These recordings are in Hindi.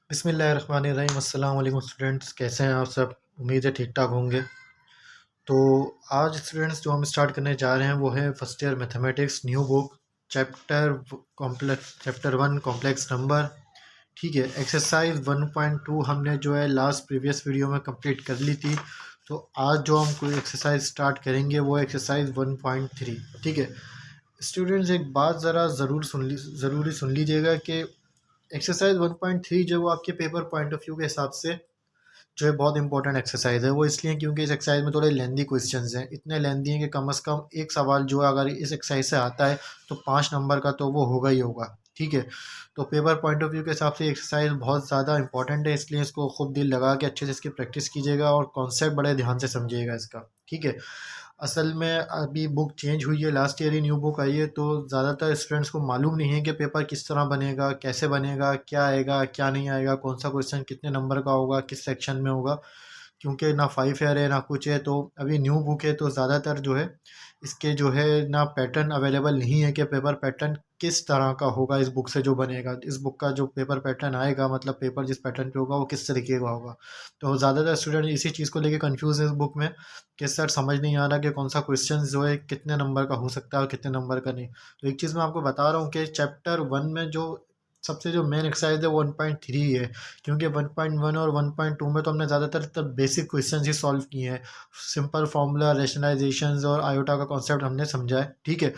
बिस्मिल्लाहिर्रहमानिर्रहीम। अस्सलाम वालेकुम स्टूडेंट्स, कैसे हैं आप सब? उम्मीद है ठीक ठाक होंगे। तो आज स्टूडेंट्स जो हम स्टार्ट करने जा रहे हैं वो है first year mathematics new book, chapter 1 complex number. ठीक है, एक्सरसाइज 1.2 हमने जो है लास्ट प्रीवियस वीडियो में कंप्लीट कर ली थी। तो आज जो हम कोई एक्सरसाइज स्टार्ट करेंगे वो एक्सरसाइज 1.3। ठीक है स्टूडेंट्स, एक बात ज़रूरी सुन लीजिएगा कि एक्सरसाइज 1.3 जो वो आपके पेपर पॉइंट ऑफ व्यू के हिसाब से जो है बहुत इंपॉर्टेंट एक्सरसाइज है। वो इसलिए क्योंकि इस एक्सरसाइज में थोड़े लेंदी क्वेश्चंस हैं, इतने लेंदी हैं कि कम से कम एक सवाल जो है अगर इस एक्सरसाइज से आता है तो 5 नंबर का तो वो होगा ही होगा। ठीक है, तो पेपर पॉइंट ऑफ व्यू के हिसाब से एक्सरसाइज बहुत ज़्यादा इंपॉर्टेंट है, इसलिए इसको खूब दिल लगा के अच्छे से इसकी प्रैक्टिस कीजिएगा और कॉन्सेप्ट बड़े ध्यान से समझिएगा इसका। ठीक है, असल में अभी बुक चेंज हुई है, लास्ट ईयर ही न्यू बुक आई है, तो ज़्यादातर स्टूडेंट्स को मालूम नहीं है कि पेपर किस तरह बनेगा, कैसे बनेगा, क्या आएगा क्या नहीं आएगा, कौन सा क्वेश्चन कितने नंबर का होगा, किस सेक्शन में होगा। क्योंकि ना 5 ईयर है ना कुछ है, तो अभी न्यू बुक है, तो ज़्यादातर जो है इसके जो है ना पैटर्न अवेलेबल नहीं है कि पेपर पैटर्न किस तरह का होगा इस बुक से जो बनेगा। इस बुक का जो पेपर पैटर्न आएगा, मतलब पेपर जिस पैटर्न पे होगा वो किस तरीके का होगा। तो ज़्यादातर स्टूडेंट इसी चीज़ को लेके कंफ्यूज है इस बुक में कि सर समझ नहीं आ रहा कि कौन सा क्वेश्चन जो है कितने नंबर का हो सकता है और कितने नंबर का नहीं। तो एक चीज़ मैं आपको बता रहा हूँ कि चैप्टर 1 में जो सबसे जो मेन एक्सरसाइज है वो 1.3 है, क्योंकि 1.1 और 1.2 में तो हमने ज़्यादातर तब बेसिक क्वेश्चन ही सॉल्व किए हैं। सिंपल फार्मूला, रेशनलाइजेशंस और आयोटा का कॉन्सेप्ट हमने समझा है। ठीक है,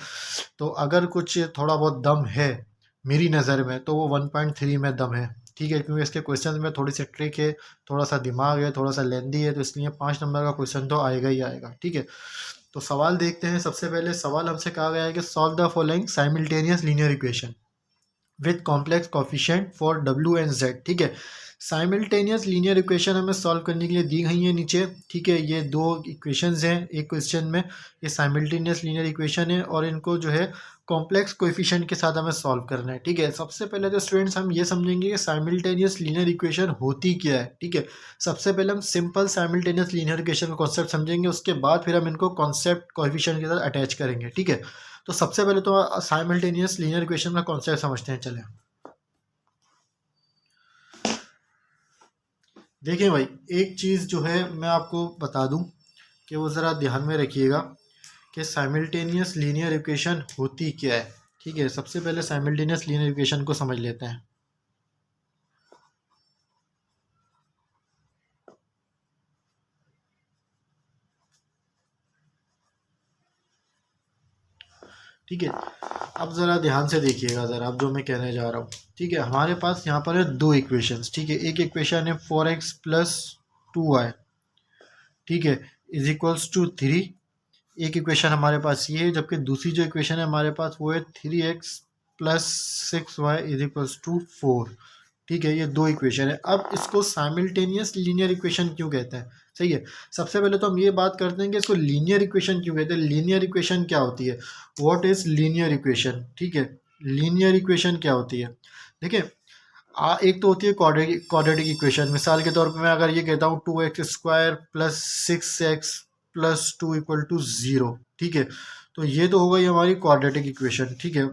तो अगर कुछ थोड़ा बहुत दम है मेरी नज़र में तो वो 1.3 में दम है। ठीक है, क्योंकि इसके क्वेश्चन में थोड़ी सी ट्रिक है, थोड़ा सा दिमाग है, थोड़ा सा लेंदी है, तो इसलिए 5 नंबर का क्वेश्चन तो आएगा ही आएगा। ठीक है, तो सवाल देखते हैं। सबसे पहले सवाल हमसे कहा गया है कि solve the following simultaneous linear equation with complex coefficient for W and Z. ठीक है, साइमल्टेनियस लीनियर इक्वेशन हमें सॉल्व करने के लिए दी गई है नीचे। ठीक है, ये दो इक्वेशंस हैं एक क्वेश्चन में, ये साइमल्टेनियस लीनियर इक्वेशन है और इनको जो है कॉम्प्लेक्स कोएफिशिएंट के साथ हमें सॉल्व करना है। ठीक है, सबसे पहले तो स्टूडेंट्स हम ये समझेंगे कि साइमल्टेनियस लीनियर इक्वेशन होती क्या है। ठीक है, सबसे पहले हम सिंपल साइमल्टेनियस लीनियर इक्वेशन का कॉन्सेप्ट समझेंगे, उसके बाद फिर हम इनको कॉन्सेप्ट कोएफिशिएंट के साथ अटैच करेंगे। ठीक है, तो सबसे पहले तो साइमल्टेनियस लीनियर इक्वेशन का कॉन्सेप्ट समझते हैं। चलें, देखिए भाई, एक चीज़ जो है मैं आपको बता दूं कि वो ज़रा ध्यान में रखिएगा कि साइमल्टेनियस लीनियर इक्वेशन होती क्या है। ठीक है, सबसे पहले साइमल्टेनियस लीनियर इक्वेशन को समझ लेते हैं। ठीक है, अब ज़रा ध्यान से देखिएगा ज़रा, अब जो मैं कहने जा रहा हूँ। ठीक है, हमारे पास यहाँ पर है दो इक्वेशंस। ठीक है, एक इक्वेशन है 4x प्लस 2y, ठीक है, इज इक्वल्स टू 3। एक इक्वेशन हमारे पास ये है, जबकि दूसरी जो इक्वेशन है हमारे पास वो है 3x plus 6y is equals to 4। ठीक है, ये दो इक्वेशन है। अब इसको साइमल्टेनियस लीनियर इक्वेशन क्यों कहते हैं? सही है, सबसे पहले तो हम ये बात करते हैं कि इसको लीनियर इक्वेशन क्यों कहते हैं। लीनियर इक्वेशन क्या होती है, व्हाट इज लीनियर इक्वेशन? ठीक है, लीनियर इक्वेशन क्या होती है? देखिए, एक तो होती है क्वाड्रेटिक इक्वेशन। मिसाल के तौर पे मैं अगर ये कहता हूँ 2x² plus 6x plus 2 equal to 0। ठीक है, तो ये तो हो गई हमारी क्वाड्रेटिक इक्वेशन। ठीक है,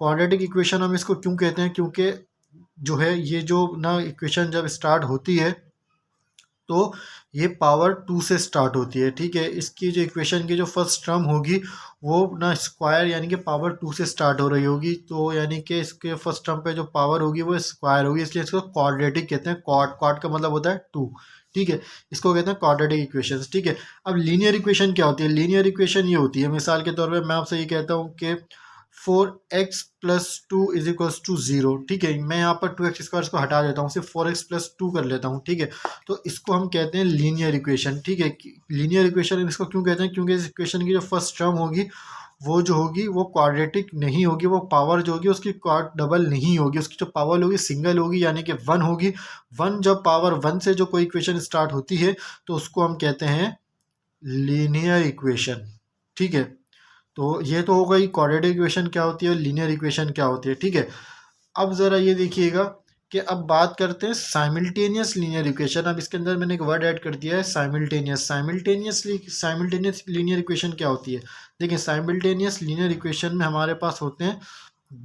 क्वाड्रेटिक इक्वेशन हम इसको क्यों कहते हैं, क्योंकि जो है ये जो ना इक्वेशन जब स्टार्ट होती है तो ये पावर 2 से स्टार्ट होती है। ठीक है, इसकी जो इक्वेशन की जो फर्स्ट टर्म होगी वो ना स्क्वायर यानी कि पावर 2 से स्टार्ट हो रही होगी, तो यानी कि इसके फर्स्ट टर्म पे जो पावर होगी वो स्क्वायर होगी, इसलिए इसको क्वाड्रेटिक कहते हैं। क्वाड का मतलब होता है 2। ठीक है, इसको कहते हैं क्वाड्रेटिक इक्वेशन। ठीक है, अब लीनियर इक्वेशन क्या होती है? लीनियर इक्वेशन ये होती है, मिसाल के तौर पर मैं आपसे ये कहता हूँ कि 4x plus 2 is equals to 0। ठीक है, मैं यहाँ पर 2x² को हटा देता हूँ, सिर्फ 4x प्लस 2 कर लेता हूँ। ठीक है, तो इसको हम कहते हैं लीनियर इक्वेशन। ठीक है, लीनियर इक्वेशन इसको क्यों कहते हैं, क्योंकि इस इक्वेशन की जो फर्स्ट टर्म होगी वो जो होगी वो क्वाड्रेटिक नहीं होगी, वो पावर जो होगी उसकी क्वाड डबल नहीं होगी, उसकी जो पावर होगी सिंगल होगी यानी कि 1 होगी। 1 जब पावर 1 से जो कोई इक्वेशन स्टार्ट होती है तो उसको हम कहते हैं लीनियर इक्वेशन। ठीक है, तो ये तो हो गई क्वाड्रेटिक इक्वेशन क्या होती है और लीनियर इक्वेशन क्या होती है। ठीक है, अब ज़रा ये देखिएगा कि अब बात करते हैं साइमल्टेनियस लीनियर इक्वेशन। अब इसके अंदर मैंने एक वर्ड ऐड कर दिया है साइमल्टेनियस। साइमल्टेनियस लीनियर इक्वेशन क्या होती है? देखिए, साइमल्टेनियस लीनियर इक्वेशन में हमारे पास होते हैं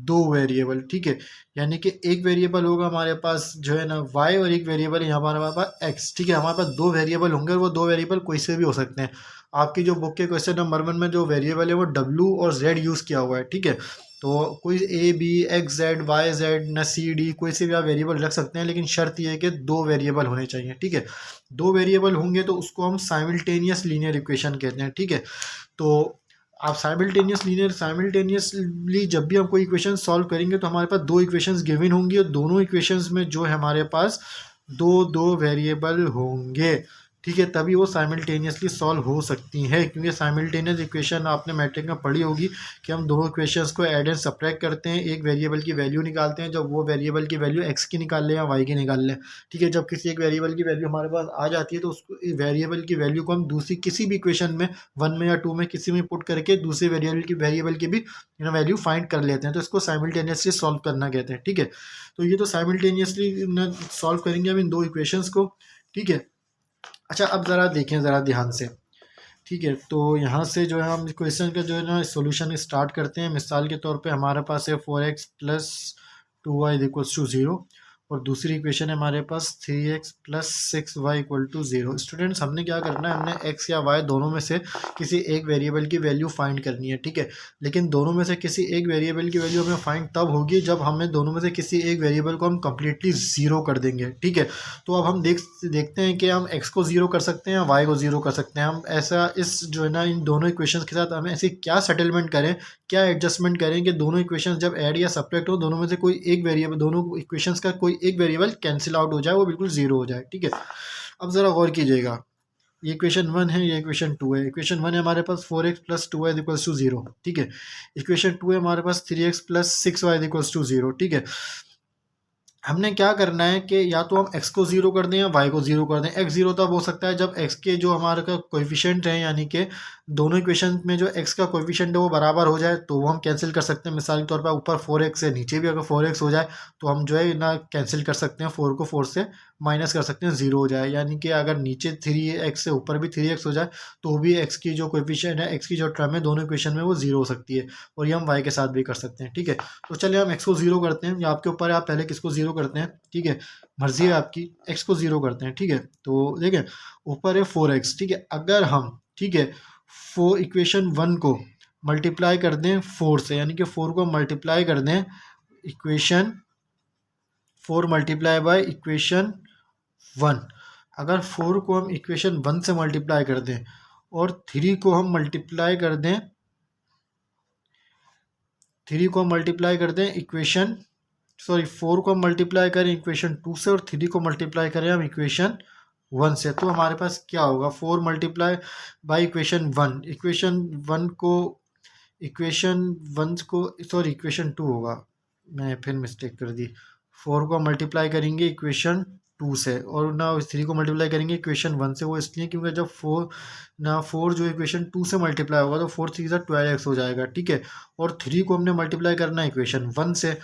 दो वेरिएबल, ठीक है, यानी कि एक वेरिएबल होगा हमारे पास जो है ना y और एक वेरिएबल यहाँ पर हमारे पास x, ठीक है। हमारे पास दो वेरिएबल होंगे और वो दो वेरिएबल कोई से भी हो सकते हैं। आपकी जो बुक के क्वेश्चन नंबर 1 में जो वेरिएबल है वो w और z यूज़ किया हुआ है, ठीक है। तो कोई a b x z y z न c d कोई से भी आप वेरिएबल रख सकते हैं, लेकिन शर्त यह है कि दो वेरिएबल होने चाहिए, ठीक है। दो वेरिएबल होंगे तो उसको हम साइमल्टेनियस लीनियर इक्वेशन कहते हैं, ठीक है। तो आप साइमल्टेनियसली जब भी हम कोई इक्वेशन सॉल्व करेंगे तो हमारे पास दो इक्वेशंस गिवन होंगी और दोनों इक्वेशंस में जो है हमारे पास दो दो वेरिएबल होंगे, ठीक है, तभी वो साइमल्टेनियसली सॉल्व हो सकती है। क्योंकि साइमल्टेनियस इक्वेशन आपने मैट्रिक में पढ़ी होगी कि हम दोनों इक्वेशंस को ऐड एंड सब्ट्रैक्ट करते हैं, एक वेरिएबल की वैल्यू निकालते हैं, जब वो वेरिएबल की वैल्यू एक्स की निकाल लें या वाई की निकाल लें, ठीक है। जब किसी एक वेरिएबल की वैल्यू हमारे पास आ जाती है तो उस वेरिएबल की वैल्यू को हम दूसरी किसी भी इक्वेशन में 1 में या 2 में किसी में पुट करके दूसरे वेरिएबल की भी वैल्यू फाइंड कर लेते हैं, तो इसको साइमल्टेनियसली सॉल्व करना कहते हैं, ठीक है। तो ये तो साइमल्टेनियसली सॉल्व करेंगे हम इन दो इक्वेशंस को, ठीक है। अच्छा, अब ज़रा देखें ज़रा ध्यान से, ठीक है। तो यहाँ से जो है हम क्वेश्चन का जो है ना सॉल्यूशन स्टार्ट करते हैं। मिसाल के तौर पे हमारे पास है 4x plus 2y equals to 0 और दूसरी इक्वेशन है हमारे पास 3x plus 6y equal to 0। Students, हमने क्या करना है, हमने x या y दोनों में से किसी एक वेरिएबल की वैल्यू फाइंड करनी है, ठीक है। लेकिन दोनों में से किसी एक वेरिएबल की वैल्यू हमें फाइंड तब होगी जब हमें दोनों में से किसी एक वेरिएबल को हम कम्प्लीटली ज़ीरो कर देंगे, ठीक है। तो अब हम देखते हैं कि हम x को ज़ीरो कर सकते हैं, y को ज़ीरो कर सकते हैं। हम ऐसा इस जो है ना इन दोनों इक्वेशंस के साथ हमें ऐसी क्या सेटलमेंट करें, क्या एडजस्टमेंट करें कि दोनों इक्वेशंस जब ऐड या सब्ट्रैक्ट हो, दोनों में से कोई एक वेरिएबल, दोनों इक्वेशंस का कोई एक वेरिएबल कैंसिल आउट हो जाए, वो बिल्कुल जीरो हो जाए, ठीक है। अब ज़रा गौर कीजिएगा, ये इक्वेशन 1 है, ये इक्वेशन 2 है। इक्वेशन 1 है हमारे पास 4x plus 2y equals to 0, ठीक है। इक्वेशन 2 है हमारे पास 3x plus 6y equals to 0, ठीक है। हमने क्या करना है कि या तो हम x को ज़ीरो कर दें या y को ज़ीरो कर दें। x ज़ीरो तब हो सकता है जब x के जो हमारे का कोएफिशिएंट है, यानी कि दोनों इक्वेशन में जो x का कोएफिशिएंट है वो बराबर हो जाए, तो वो हम कैंसिल कर सकते हैं। मिसाल के तौर पर ऊपर 4x है, नीचे भी अगर 4x हो जाए तो हम जो है ना कैंसिल कर सकते हैं, 4 को 4 से माइनस कर सकते हैं, 0 हो जाए। यानी कि अगर नीचे 3x से ऊपर भी 3x हो जाए तो भी x की जो कोएफिशिएंट है, x की जो टर्म है दोनों इक्वेशन में वो 0 हो सकती है, और ये हम y के साथ भी कर सकते हैं, ठीक है। तो चलिए हम x को 0 करते हैं, या आपके ऊपर है आप पहले किसको 0 करते हैं, ठीक है, मर्जी है आपकी। x को 0 करते हैं, ठीक है। तो देखें ऊपर है 4x, ठीक है। अगर हम, ठीक है, इक्वेशन 1 को मल्टीप्लाई कर दें 4 से, यानी कि 4 को मल्टीप्लाई कर दें इक्वेशन 4 मल्टीप्लाई बाय इक्वेशन 1। अगर 4 को हम इक्वेशन 1 से मल्टीप्लाई कर दें और 3 को हम मल्टीप्लाई कर दें, 3 को मल्टीप्लाई कर दें इक्वेशन 4 को हम मल्टीप्लाई करें इक्वेशन 2 से और 3 को मल्टीप्लाई करें हम इक्वेशन 1 से, तो हमारे पास क्या होगा, 4 मल्टीप्लाई बाई इक्वेशन 1, इक्वेशन 1 को इक्वेशन 2 होगा, मैं फिर मिस्टेक कर दी। 4 को मल्टीप्लाई करेंगे इक्वेशन 2 से और ना 3 को मल्टीप्लाई करेंगे इक्वेशन 1 से। वो इसलिए क्योंकि जब 4 जो इक्वेशन 2 से मल्टीप्लाई होगा तो 4 3 12x हो जाएगा, ठीक है। और 3 को हमने मल्टीप्लाई करना है इक्वेशन 1 से,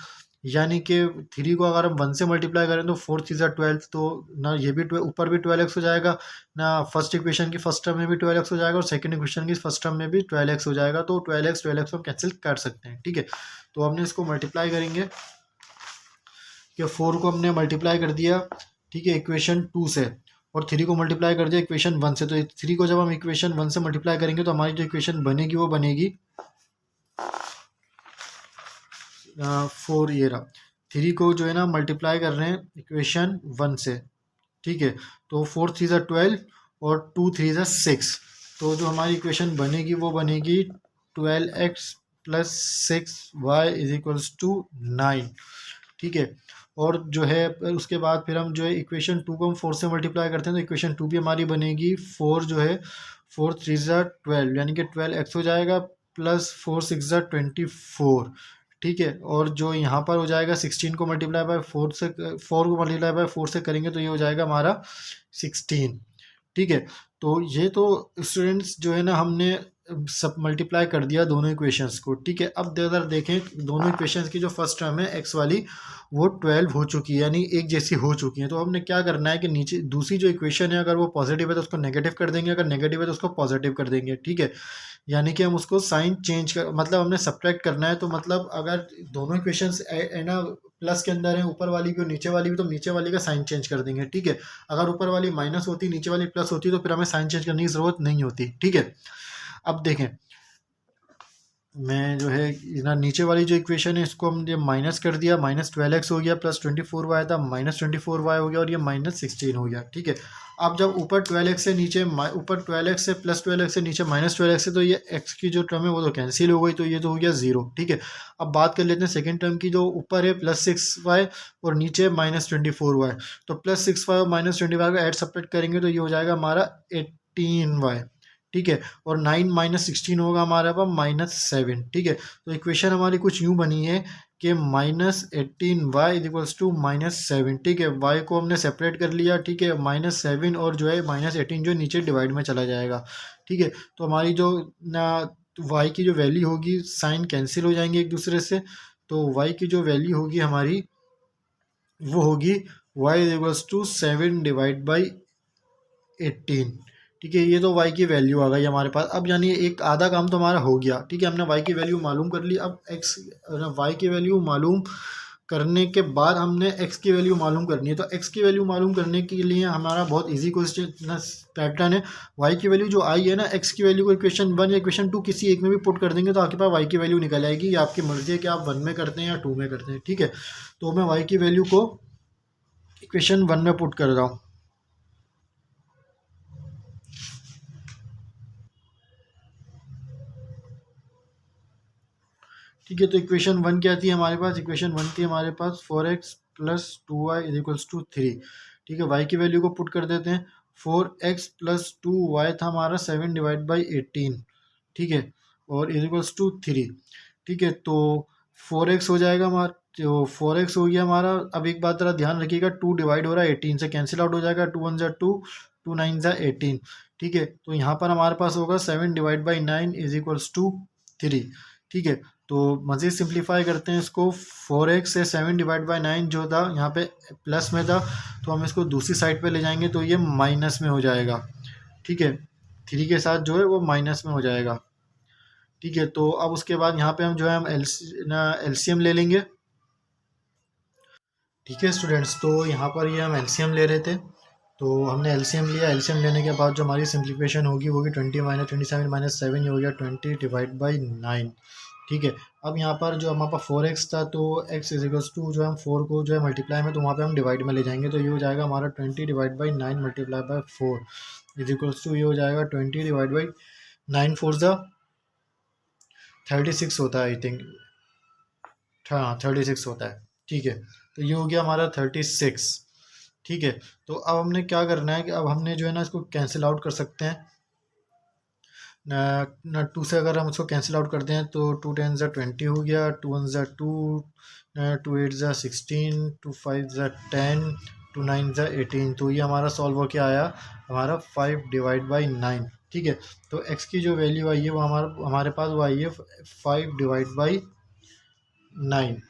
यानी कि 3 को अगर हम 1 से मल्टीप्लाई करें तो 4 3 12, तो ना ये भी ऊपर भी 12x हो जाएगा, ना फर्स्ट इक्वेशन की फर्स्ट टर्म में भी 12x हो जाएगा और सेकंड इक्वेशन की फर्स्ट टर्म में भी 12x हो जाएगा। तो 12x हम कैंसिल कर सकते हैं, ठीक है। तो हमने इसको मल्टीप्लाई करेंगे कि 4 को हमने मल्टीप्लाई कर दिया, ठीक है, इक्वेशन 2 से, और 3 को मल्टीप्लाई कर दिया इक्वेशन 1 से। तो 3 को जब हम इक्वेशन 1 से मल्टीप्लाई करेंगे तो हमारी जो इक्वेशन बनेगी वो बनेगी 4, ये रहा। 3 को जो है ना मल्टीप्लाई कर रहे हैं इक्वेशन 1 से, ठीक है। तो 4 3 12 और 2 3 6, तो जो हमारी इक्वेशन बनेगी वो बनेगी 12x plus 6y is equals to 9, ठीक है। और जो है उसके बाद फिर हम जो है इक्वेशन 2 को हम 4 से मल्टीप्लाई करते हैं तो इक्वेशन 2 भी हमारी बनेगी 4 जो है 4 3 12, यानी कि 12x हो जाएगा प्लस 4 6 24, ठीक है। और जो यहाँ पर हो जाएगा 16 को मल्टीप्लाई बाय 4 से, 4 को मल्टीप्लाई बाय 4 से करेंगे तो ये हो जाएगा हमारा 16, ठीक है। तो ये तो स्टूडेंट्स जो है ना हमने सब मल्टीप्लाई कर दिया दोनों इक्वेशंस को, ठीक है। अब अगर देखें दोनों इक्वेशंस की जो फर्स्ट टर्म है x वाली वो 12 हो चुकी है, यानी एक जैसी हो चुकी है। तो हमने क्या करना है कि नीचे दूसरी जो इक्वेशन है अगर वो पॉजिटिव है तो उसको नेगेटिव कर देंगे, अगर नेगेटिव है तो उसको पॉजिटिव कर देंगे, ठीक है। यानी कि हम उसको साइन चेंज कर, मतलब हमने सब्ट्रैक्ट करना है, तो मतलब अगर दोनों इक्वेशंस है ना प्लस के अंदर है, ऊपर वाली भी और नीचे वाली भी, तो नीचे वाली का साइन चेंज कर देंगे, ठीक है। अगर ऊपर वाली माइनस होती, नीचे वाली प्लस होती, तो फिर हमें साइन चेंज करने की ज़रूरत नहीं होती, ठीक है। अब देखें, मैं जो है ना नीचे वाली जो इक्वेशन है इसको हमने माइनस कर दिया, -12x हो गया, +24y था, -24y हो गया, और ये -16 हो गया, ठीक है। अब जब ऊपर 12x से नीचे ऊपर 12x से +12x से नीचे -12x से, तो ये x की जो टर्म है वो तो कैंसिल हो गई, तो ये तो हो गया 0, ठीक है। अब बात कर लेते हैं सेकेंड टर्म की, जो ऊपर है +6y और नीचे -24y, तो +6y और -25 का एड सब्ट्रैक्ट करेंगे तो ये हो जाएगा हमारा 18y, ठीक है। और 9 - 16 होगा हमारे पास -7, ठीक है। तो इक्वेशन हमारी कुछ यूँ बनी है कि -18y = -7, ठीक है। y को हमने सेपरेट कर लिया, ठीक है, -7 और जो है -18 जो नीचे डिवाइड में चला जाएगा, ठीक है। तो हमारी जो ना y की जो वैल्यू होगी, साइन कैंसिल हो जाएंगे एक दूसरे से, तो y की जो वैल्यू होगी हमारी वो होगी y = 7/18, ठीक है। ये तो y की वैल्यू आ गई हमारे पास। अब यानी एक आधा काम तो हमारा हो गया, ठीक है, हमने y की वैल्यू मालूम कर ली। अब y की वैल्यू मालूम करने के बाद हमने x की वैल्यू मालूम करनी है। तो x की वैल्यू मालूम करने के लिए हमारा बहुत इजी क्वेश्चन पैटर्न है। y की वैल्यू जो आई है ना, x की वैल्यू को इक्वेशन 1 या इक्वेशन 2 किसी एक में भी पुट कर देंगे तो आपके पास y की वैल्यू निकल आएगी। ये आपकी मर्जी है कि आप 1 में करते हैं या 2 में करते हैं, ठीक है। तो मैं y की वैल्यू को इक्वेशन 1 में पुट कर रहा हूँ, ठीक है। तो इक्वेशन 1 क्या थी हमारे पास? इक्वेशन 1 थी हमारे पास 4x + 2y = 3, ठीक है। y की वैल्यू को पुट कर देते हैं, 4x + 2y था हमारा 7/18, ठीक है, और = 3, ठीक है। तो 4x हो जाएगा हमारा, तो 4x हो गया हमारा। अब एक बात ज़रा ध्यान रखिएगा, 2 डिवाइड हो रहा है 18 से, कैंसिल आउट हो जाएगा, 2 1 = 2, 2 9 = 18, ठीक है। तो यहाँ पर हमारे पास होगा 7/9 = 3, ठीक है। तो मज़ीद सिंप्लीफाई करते हैं इसको, 4x से 7/9 जो था यहाँ पे प्लस में था, तो हम इसको दूसरी साइड पे ले जाएंगे तो ये माइनस में हो जाएगा, ठीक है। 3 के साथ जो है वो माइनस में हो जाएगा, ठीक है। तो अब उसके बाद यहाँ पे हम जो है हम एलसीएम ले लेंगे, ठीक है स्टूडेंट्स। तो यहाँ पर ये हम एलसीएम ले रहे थे, तो हमने एलसीएम लिया। एलसीएम लेने के बाद जो हमारी सिंप्लीफिकेशन होगी वो होगी 20 - 27 - 7, ये हो गया 20/9, ठीक है। अब यहाँ पर जो हमारे पास 4x था, तो x = जो हम 4 को जो है मल्टीप्लाई में, तो वहाँ पे हम डिवाइड में ले जाएंगे, तो ये हो जाएगा हमारा 20/9 × 4 = ये हो जाएगा 20/9 4 ज़ा 36 होता है, आई थिंक, हाँ 36 होता है, ठीक है। तो ये हो गया हमारा 36, ठीक है। तो अब हमने क्या करना है कि अब हमने जो है ना इसको कैंसिल आउट कर सकते हैं ना 2 से। अगर हम उसको कैंसिल आउट करते हैं तो 2 10 ज़ा 20 हो गया, 2 1 ज़ा 2, 2 8 ज़ा 16, 2 5 ज़ा 10, 2 9 ज़ा 18। तो ये हमारा सॉल्व हो के आया हमारा 5/9, ठीक है। तो x की जो वैल्यू आई है वो हमारे पास वो आई है 5/9,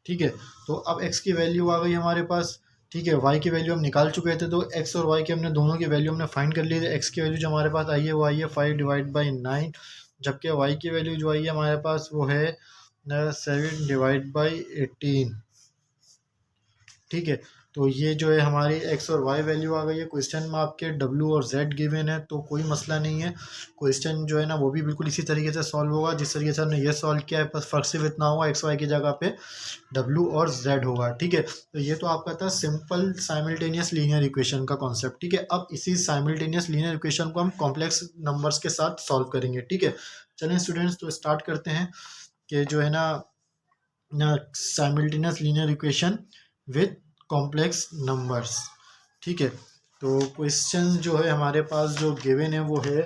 ठीक है। तो अब x की वैल्यू आ गई हमारे पास, ठीक है। y की वैल्यू हम निकाल चुके थे, तो x और y की हमने दोनों की वैल्यू हमने फाइंड कर ली थी। x की वैल्यू जो हमारे पास आई है वो आई है 5/9, जबकि y की वैल्यू जो आई है हमारे पास वो है 7/18, ठीक है। तो ये जो है हमारी x और y वैल्यू आ गई है। क्वेश्चन में आपके w और z गिवन है, तो कोई मसला नहीं है। क्वेश्चन जो है ना वो भी बिल्कुल इसी तरीके से सॉल्व होगा जिस तरीके से हमने ये सॉल्व किया है, बस फर्क सिर्फ इतना होगा x y की जगह पे w और z होगा, ठीक है। तो ये तो आपका था सिंपल साइमल्टेनियस लीनियर इक्वेशन का कॉन्सेप्ट, ठीक है। अब इसी साइमल्टेनियस लीनियर इक्वेशन को हम कॉम्प्लेक्स नंबर्स के साथ सॉल्व करेंगे, ठीक है। चलें स्टूडेंट्स, तो स्टार्ट करते हैं कि जो है ना simultaneous linear equation with complex numbers, ठीक है। तो क्वेश्चन जो है हमारे पास जो गिवन है वो है,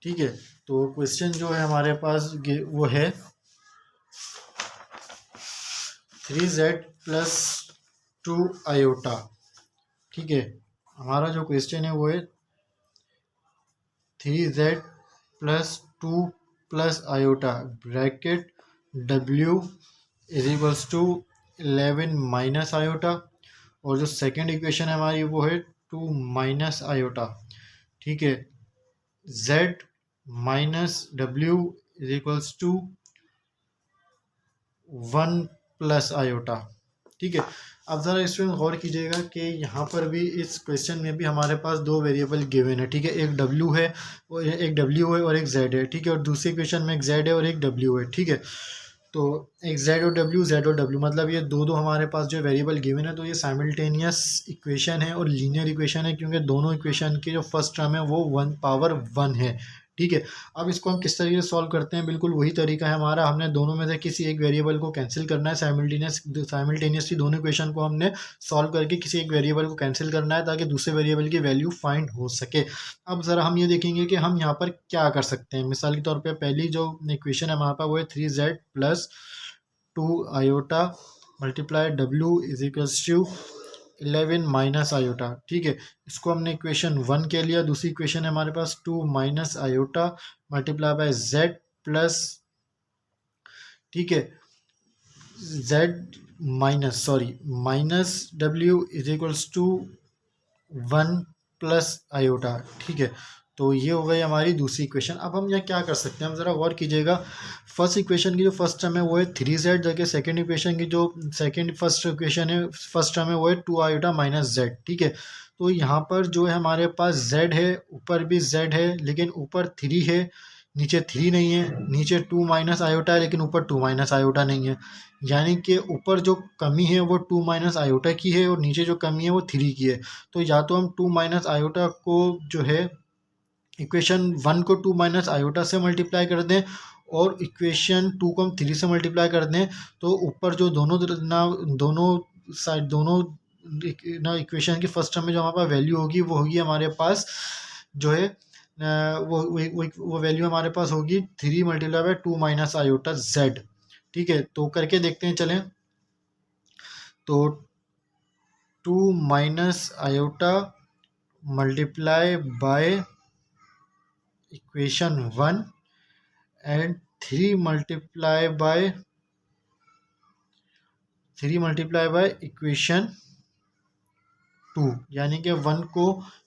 ठीक है। तो क्वेश्चन जो है हमारे पास वो है 3z + 2 आयोटा, ठीक है। हमारा जो क्वेश्चन है वो है 3z + 2 + iota bracket w = 11 - iota, और जो सेकंड इक्वेशन है हमारी वो है टू माइनस आयोटा, ठीक है, z माइनस डब्ल्यू is equals to 1 plus iota, ठीक है। अब ज़रा इसमें गौर कीजिएगा कि यहाँ पर भी इस क्वेश्चन में भी हमारे पास दो वेरिएबल गिवन है, ठीक है, एक w है और एक z है, ठीक है, और दूसरे क्वेश्चन में एक z है और एक w है, ठीक है। तो एक z और w मतलब ये दो हमारे पास जो वेरिएबल गिवन है, तो ये साइमल्टेनियस इक्वेशन है और लीनियर इक्वेशन है, क्योंकि दोनों इक्वेशन की जो फर्स्ट टर्म है वो 1 है, ठीक है। अब इसको हम किस तरीके से सॉल्व करते हैं, बिल्कुल वही तरीका है हमारा, हमने दोनों में से किसी एक वेरिएबल को कैंसिल करना है, साइमल्टेनियसली दोनों इक्वेशन को हमने सॉल्व करके किसी एक वेरिएबल को कैंसिल करना है ताकि दूसरे वेरिएबल की वैल्यू फाइंड हो सके। अब ज़रा हम ये देखेंगे कि हम यहाँ पर क्या कर सकते हैं। मिसाल के तौर पर पहली जो इक्वेशन है हमारे पास वो है 3z plus 2 iota multiply w is equals to 11 minus iota, ठीक है। इसको हमने इक्वेशन 1 के लिया। दूसरी इक्वेशन है हमारे पास 2 minus iota multiply by z plus, ठीक है, z माइनस w is equals to 1 plus iota, ठीक है। तो ये हो गई हमारी दूसरी इक्वेशन। अब हम यहाँ क्या कर सकते हैं, हम ज़रा गौर कीजिएगा। फर्स्ट इक्वेशन की जो फर्स्ट टर्म है वो है 3z, जबकि सेकंड इक्वेशन की जो फर्स्ट इक्वेशन है फर्स्ट टर्म है वो है 2 आयोटा माइनस z, ठीक है। तो यहाँ पर जो है हमारे पास z है, ऊपर भी z है लेकिन ऊपर 3 है, नीचे 3 नहीं है, नीचे 2 माइनस आयोटा है लेकिन ऊपर 2 माइनस आयोटा नहीं है। यानी कि ऊपर जो कमी है वो 2 माइनस आयोटा की है और नीचे जो कमी है वो 3 की है। तो या तो हम 2 माइनस आयोटा को जो है इक्वेशन 1 को 2 माइनस आयोटा से मल्टीप्लाई कर दें और इक्वेशन 2 को हम 3 से मल्टीप्लाई कर दें, तो ऊपर जो दोनों साइड दोनों इक्वेशन की फर्स्ट टर्म में जो हमारे पास वैल्यू होगी वो होगी हमारे पास जो है वो वैल्यू हमारे पास होगी 3 multiply by 2 minus iota z, ठीक है। तो करके देखते हैं, चलें। तो 2 minus iota multiply by equation 1 and 3 multiply by equation 2, यानी कि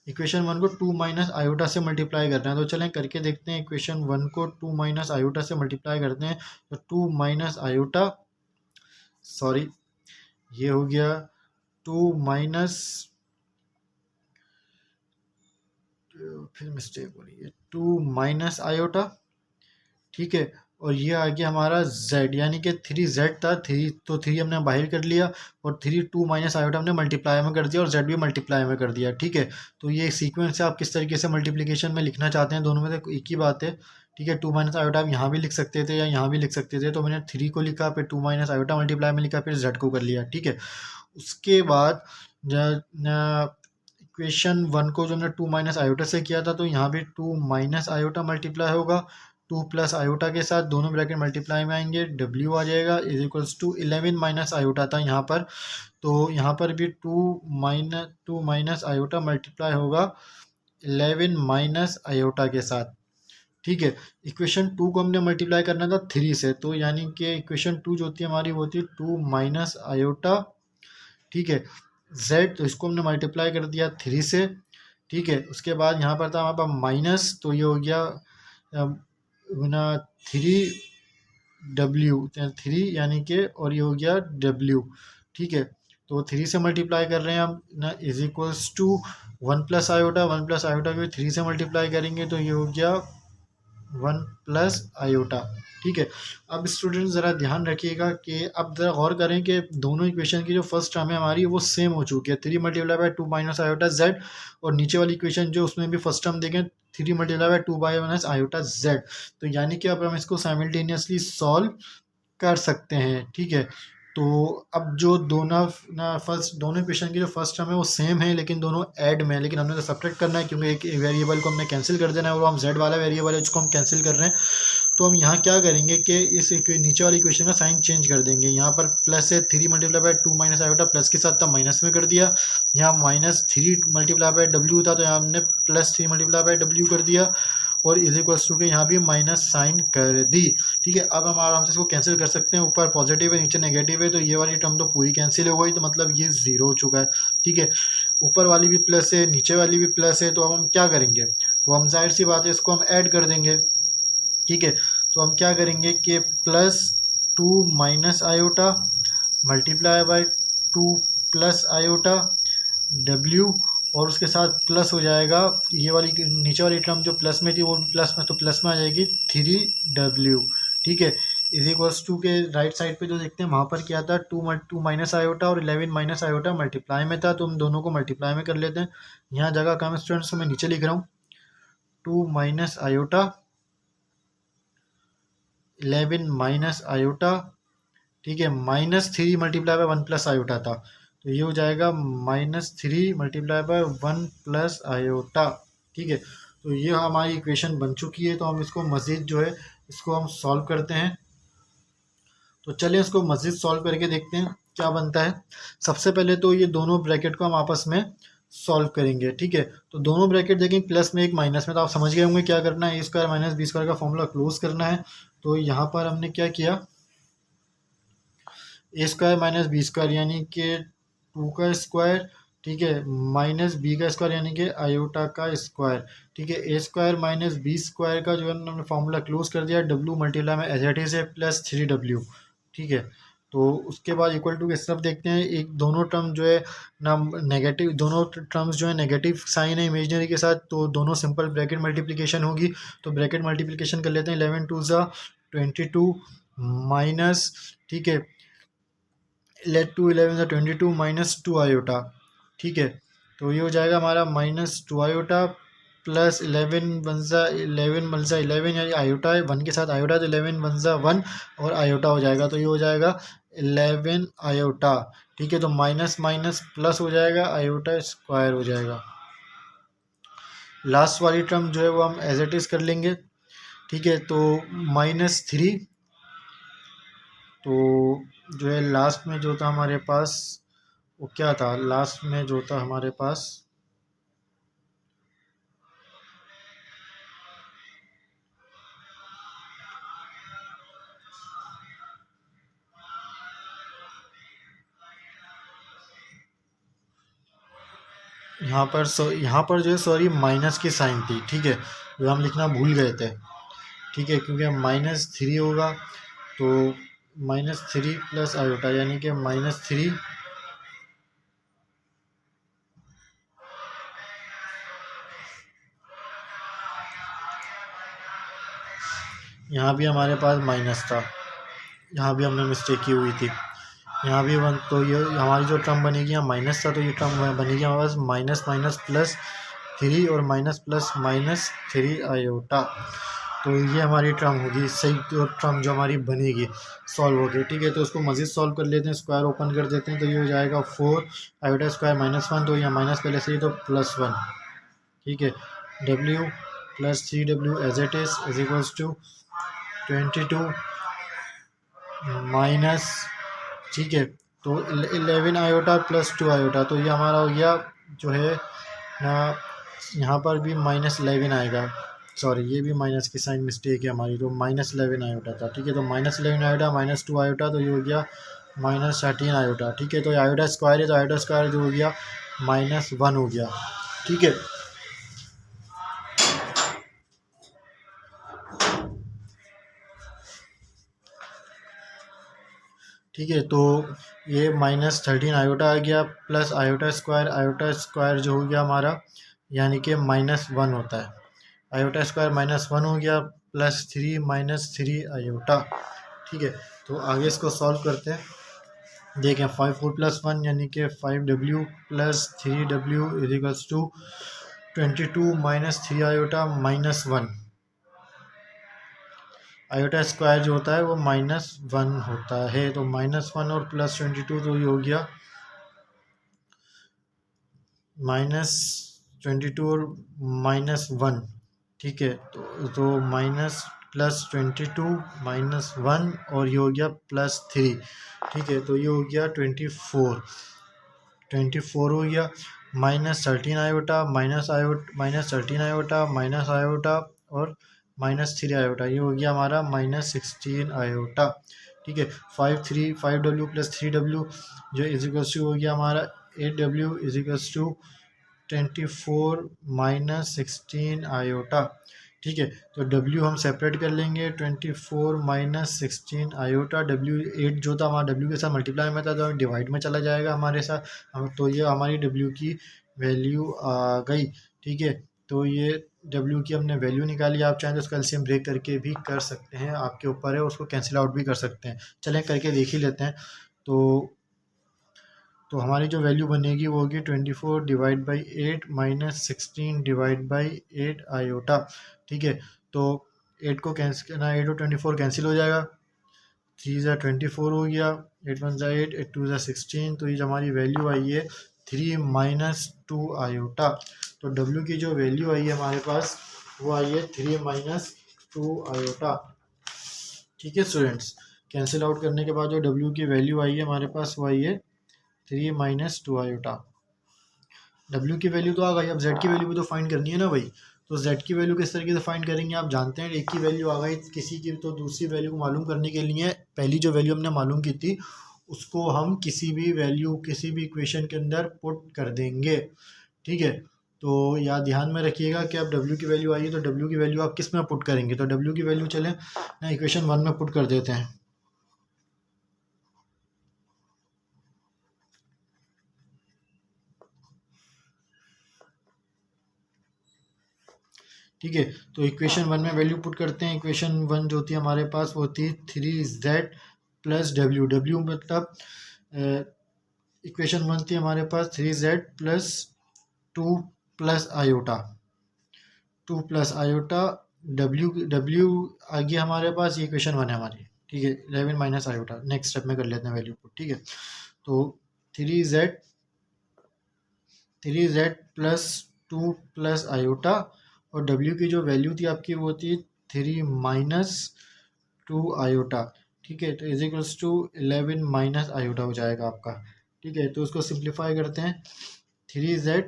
इक्वेशन 1 को 2 माइनस आयोटा से मल्टीप्लाई करना है। तो चलें करके देखते हैं। इक्वेशन 1 को 2 माइनस आयोटा से मल्टीप्लाई करते हैं तो 2 माइनस आयोटा, सॉरी ये हो गया 2 माइनस, फिर मिस्टेक हो रही है, 2 माइनस आयोटा, ठीक है। और ये आ गया हमारा z, यानी कि 3z था, 3 हमने बाहर कर लिया और 2 माइनस आयोटा हमने मल्टीप्लाई में कर दिया और z भी मल्टीप्लाई में कर दिया, ठीक है। तो ये सीक्वेंस से आप किस तरीके से मल्टीप्लिकेशन में लिखना चाहते हैं, दोनों में से एक ही बात है, ठीक है। 2 माइनस आयोटा आप यहाँ भी लिख सकते थे या यहाँ भी लिख सकते थे। तो मैंने 3 को लिखा, फिर 2 माइनस आयोटा मल्टीप्लाई में लिखा, फिर z को कर लिया, ठीक है। उसके बाद इक्वेशन 1 को जो हमने 2 माइनस आयोटा से किया था, तो यहाँ भी 2 माइनस आयोटा मल्टीप्लाई होगा 2 प्लस आयोटा के साथ, दोनों ब्रैकेट मल्टीप्लाई में आएंगे, w आ जाएगा is equals to 11 minus iota था यहाँ पर, तो यहाँ पर भी 2 माइनस आयोटा मल्टीप्लाई होगा 11 माइनस आयोटा के साथ, ठीक है। इक्वेशन 2 को हमने मल्टीप्लाई करना था 3 से, तो यानी कि इक्वेशन 2 जो होती है हमारी वो होती है 2 माइनस आयोटा, ठीक है, z, तो इसको हमने मल्टीप्लाई कर दिया 3 से, ठीक है। उसके बाद यहाँ पर था हमारे पास माइनस, तो ये हो गया 3 यानी कि, और ये हो गया w, ठीक है। तो 3 से मल्टीप्लाई कर रहे हैं हम ना, is equals to 1 plus iota को 3 से मल्टीप्लाई करेंगे तो ये हो गया 1 प्लस आयोटा, ठीक है। अब स्टूडेंट ज़रा ध्यान रखिएगा कि अब ज़रा गौर करें कि दोनों इक्वेशन की जो फर्स्ट टर्म है हमारी वो सेम हो चुकी है, 3 multiply by 2 minus iota z, और नीचे वाली इक्वेशन जो उसमें भी फर्स्ट टर्म देखें 3 multiply by 2 minus iota z। तो यानी कि अब हम इसको साइमल्टेनियसली सॉल्व कर सकते हैं, ठीक है। तो अब जो दोनों इक्वेशन की जो फर्स्ट टर्म है वो सेम है लेकिन दोनों ऐड में है, लेकिन हमने तो सब्ट्रैक्ट करना है क्योंकि एक वेरिएबल को हमने कैंसिल कर देना है और हम z वाला वेरिएबल है जिसको हम कैंसिल कर रहे हैं। तो हम यहाँ क्या करेंगे कि इस नीचे वाली इक्वेशन का साइन चेंज कर देंगे। यहाँ पर प्लस है 3 multiply by 2 minus iota, plus के साथ था माइनस में कर दिया। यहाँ माइनस 3 मल्टीप्लाई बाय w था तो यहाँ हमने प्लस 3 मल्टीप्लाई बाय w कर दिया। और इज इक्वल्स टू के यहाँ भी माइनस साइन कर दी। ठीक है, अब हम आराम से इसको कैंसिल कर सकते हैं, ऊपर पॉजिटिव है नीचे नेगेटिव है, तो ये वाली टर्म तो पूरी कैंसिल हो गई, तो मतलब ये ज़ीरो हो चुका है। ठीक है, ऊपर वाली भी प्लस है नीचे वाली भी प्लस है, तो अब हम क्या करेंगे, तो हम जाहिर सी बात है इसको हम ऐड कर देंगे। ठीक है, तो हम क्या करेंगे कि plus two minus iota multiply by two plus iota W, और उसके साथ प्लस हो जाएगा ये वाली नीचे वाली टर्म जो प्लस में थी वो भी प्लस में, तो प्लस में आ जाएगी 3w। ठीक है, इज इक्वल्स टू के राइट साइड पे जो देखते हैं वहाँ पर क्या था, टू माइनस आयोटा और 11 माइनस आयोटा मल्टीप्लाई में था, तो हम दोनों को मल्टीप्लाई में कर लेते हैं। यहाँ जगह कम स्टूडेंट्स, तो मैं नीचे लिख रहा हूँ 2 माइनस आयोटा 11 माइनस आयोटा। ठीक है, -3 मल्टीप्लाई बाय 1 प्लस आयोटा था, तो ये हो जाएगा -3 मल्टीप्लाई बाय 1 प्लस आयोटा। ठीक है, तो ये हमारी इक्वेशन बन चुकी है, तो हम इसको मज़ीद जो है इसको हम सॉल्व करते हैं। तो चलिए इसको मज़ीद सॉल्व करके देखते हैं क्या बनता है। सबसे पहले तो ये दोनों ब्रैकेट को हम आपस में सॉल्व करेंगे। ठीक है, तो दोनों ब्रैकेट देखें प्लस में एक माइनस में, तो आप समझ गए होंगे क्या करना है, ए स्क्वायर माइनस बी स्क्वायर का फॉर्मूला क्लोज करना है। तो यहाँ पर हमने क्या किया, ए स्क्वायर माइनस बी स्क्वायर यानी कि 2 का स्क्वायर, ठीक है, माइनस बी का स्क्वायर यानी कि आयोटा का स्क्वायर। ठीक है, ए स्क्वायर माइनस बी स्क्वायर का जो है हमने फॉर्मूला क्लोज कर दिया, डब्ल्यू मल्टीप्लाई में एज इट इज है प्लस 3w। ठीक है, तो उसके बाद इक्वल टू के सब देखते हैं, एक दोनों टर्म जो है ना नेगेटिव, दोनों टर्म्स जो है नेगेटिव साइन है इमेजनरी के साथ, तो दोनों सिंपल ब्रैकेट मल्टीप्लिकेशन होगी। तो ब्रैकेट मल्टीप्लिकेशन कर लेते हैं, 11 2 ज़ा 22 माइनस, ठीक है, लेट टू 11 ज़ा 22 माइनस 2 आयोटा। ठीक है, तो ये हो जाएगा हमारा -2 आयोटा प्लस 11 वन ज़ा 11 वन ज़ा 11, यानी आयोटा है 1 के साथ आयोटा, तो 11 वन ज़ा 1 और आयोटा हो जाएगा, तो ये हो जाएगा 11 आयोटा। ठीक है, तो माइनस माइनस प्लस हो जाएगा, आयोटा स्क्वायर हो जाएगा। लास्ट वाली टर्म जो है वो हम एज इट इज़ कर लेंगे। ठीक है, तो -3, तो जो है लास्ट में जो था हमारे पास वो क्या था, लास्ट में जो था हमारे पास यहाँ पर जो है सॉरी माइनस की साइन थी। ठीक है, जो हम लिखना भूल गए थे। ठीक है, क्योंकि -3 होगा, तो -3 प्लस आयोटा यानी कि -3 यहाँ भी हमारे पास माइनस था, यहाँ भी हमने मिस्टेक की हुई थी, यहाँ भी वन, तो ये हमारी जो टर्म बनेगी यहाँ माइनस था, तो ये टर्म बनेगी हमारे पास माइनस माइनस प्लस 3 और माइनस प्लस -3 आयोटा। तो ये हमारी टर्म होगी सही, तो टर्म जो हमारी बनेगी सॉल्व होगी। ठीक है, तो उसको मज़ीद सॉल्व कर लेते हैं, स्क्वायर ओपन कर देते हैं, तो ये हो जाएगा 4 आयोटा स्क्वायर -1, तो यहाँ माइनस पहले से ही तो +1। ठीक है, w plus 3w as it is equals to 22 minus, ठीक है, तो 11 आयोटा प्लस 2 आयोटा, तो ये हमारा हो गया जो है ना, यहाँ पर भी -11 आएगा, सॉरी ये भी माइनस की साइन मिस्टेक है हमारी, तो -11 आयोटा था। ठीक है, तो -11 आयोटा -2 आयोटा, तो ये हो गया -13 आयोटा। ठीक है, तो आयोटा स्क्वायर है, तो आयोटा स्क्वायर जो हो गया -1 हो गया। ठीक है, ठीक है, तो ये -13 आयोटा आ गया प्लस आयोटा स्क्वायर जो हो गया हमारा यानी कि -1 होता है, आयोटा स्क्वायर -1 हो गया प्लस 3 -3 आयोटा। ठीक है, तो आगे इसको सॉल्व करते हैं। देखें 5 4 + 1 यानी कि 5w plus 3w is equals to 22 -3 iota -1, iota square जो होता है वो -1 होता है, तो -1 और +22, तो ये हो गया -22 और -1। ठीक है, तो -+22 -1 और ये हो गया +3। ठीक है, तो ये हो गया 24 हो गया, -13 आयोटा -13 आयोटा और -3 आयोटा, ये हो गया हमारा -16 आयोटा। ठीक है, 5 प्लस 3W जो इजिकल्स टू हो गया हमारा 8W इजिकल्स टू 24 -16 आयोटा। ठीक है, तो W हम सेपरेट कर लेंगे, 24 -16 आयोटा। W8 जो था हमारा W के साथ मल्टीप्लाई में था, तो डिवाइड में चला जाएगा हमारे साथ हम, तो ये हमारी W की वैल्यू आ गई। ठीक है, तो ये W की हमने वैल्यू निकाली। आप चाहें तो इसका एलसीएम ब्रेक करके भी कर सकते हैं, आपके ऊपर है, उसको कैंसिल आउट भी कर सकते हैं। चलें करके देख ही लेते हैं। तो हमारी जो वैल्यू बनेगी वो होगी 24 divide by 8 -16 divide by 8 iota. ठीक है, तो 8 को कैंसिल करना, 8 और 24 कैंसिल हो जाएगा, 3 ज़ा 24 हो गया, 8 1 ज़ा 8, 8 2 ज़ा 16। तो ये जो हमारी वैल्यू आई है 3 -2 आयोटा। तो W की जो वैल्यू आई है हमारे पास वो आई है 3 -2 आयोटा। ठीक है स्टूडेंट्स, कैंसिल आउट करने के बाद जो W की वैल्यू आई है हमारे पास वो आई है 3 -2 आयोटा। W की वैल्यू तो आ गई, अब Z की वैल्यू भी तो फाइंड करनी है ना भाई। तो Z की वैल्यू किस तरीके से फाइंड करेंगे, आप जानते हैं, एक की वैल्यू आ गई किसी की, तो दूसरी वैल्यू को मालूम करने के लिए पहली जो वैल्यू हमने मालूम की थी उसको हम किसी भी वैल्यू, किसी भी इक्वेशन के अंदर पुट कर देंगे। ठीक है, तो याद ध्यान में रखिएगा कि अब W की वैल्यू आई है, तो W की वैल्यू आप किस में पुट करेंगे, तो W की वैल्यू चलें ना इक्वेशन 1 में पुट कर देते हैं। ठीक है, तो इक्वेशन 1 में वैल्यू पुट करते हैं। इक्वेशन 1 जो थी हमारे पास वो थी 3Z प्लस W मतलब इक्वेशन 1 थी हमारे पास 3Z plus 2 plus iota, 2 plus iota. W आ गया हमारे पास, ये इक्वेशन 1 है हमारी। ठीक है, 11 माइनस आयोटा। नेक्स्ट स्टेप में कर लेते हैं वैल्यू पुट। ठीक है, तो 3Z प्लस 2 प्लस आयोटा, और W की जो वैल्यू थी आपकी वो थी 3 -2 आयोटा। ठीक है, तो is equals to 11 minus iota हो जाएगा आपका। ठीक है, तो उसको सिंप्लीफाई करते हैं। 3Z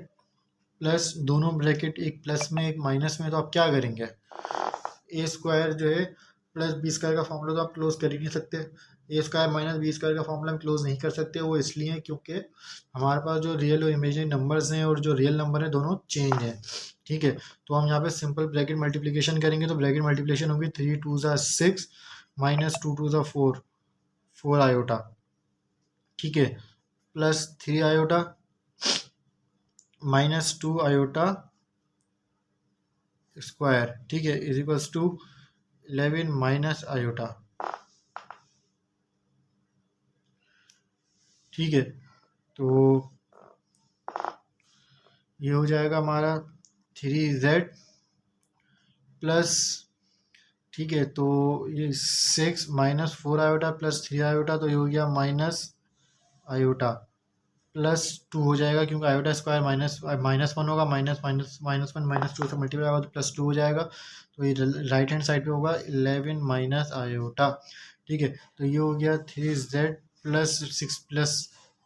प्लस, दोनों ब्रैकेट एक प्लस में एक माइनस में, तो आप क्या करेंगे, ए स्क्वायर जो है प्लस बी स्क्वायर का फॉर्मूला तो आप क्लोज कर ही नहीं सकते। ए स्क्वायर माइनस बी स्क्वायर का फॉर्मूला हम क्लोज नहीं कर सकते, वो इसलिए क्योंकि हमारे पास जो रियल और इमेजिनरी नंबर्स हैं और जो रियल नंबर है दोनों चेंज हैं। ठीक है, तो हम यहाँ पे सिंपल ब्रैकेट मल्टीप्लिकेशन करेंगे, तो ब्रैकेट मल्टीप्लिकेशन होगी 3 2 ज़ा 6 -2 2 ज़ा 4, 4 आयोटा। ठीक है, प्लस 3 आयोटा -2 आयोटा स्क्वायर। ठीक है, is equals to 11 minus iota. ठीक है, तो ये हो जाएगा हमारा 3Z प्लस, ठीक है, तो ये 6 -4 आयोटा प्लस 3 आयोटा, तो ये हो गया माइनस आयोटा प्लस 2 हो जाएगा, क्योंकि आयोटा स्क्वायर -1 होगा, -1 -2 से मल्टीप्लाई होगा तो +2 हो जाएगा। तो ये राइट हैंड साइड पे होगा 11 माइनस आयोटा। ठीक है, तो ये हो गया 3Z plus 6 plus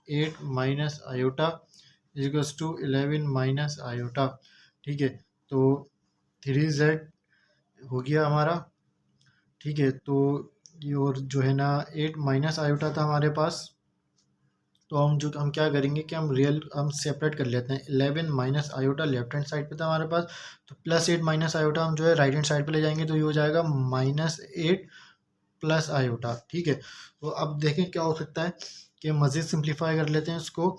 8 minus iota equals to 11 minus iota. ठीक है, तो 3Z हो गया हमारा। ठीक है, तो ये और जो है ना 8 माइनस आयोटा था हमारे पास, तो हम क्या करेंगे कि हम सेपरेट कर लेते हैं। 11 minus iota left hand side पे था हमारे पास, तो प्लस 8 माइनस आयोटा हम जो है राइट हैंड साइड पे ले जाएंगे, तो ये हो जाएगा -8 प्लस आयोटा। ठीक है, तो अब देखें क्या हो सकता है कि मज़ीद सिंप्लीफाई कर लेते हैं इसको।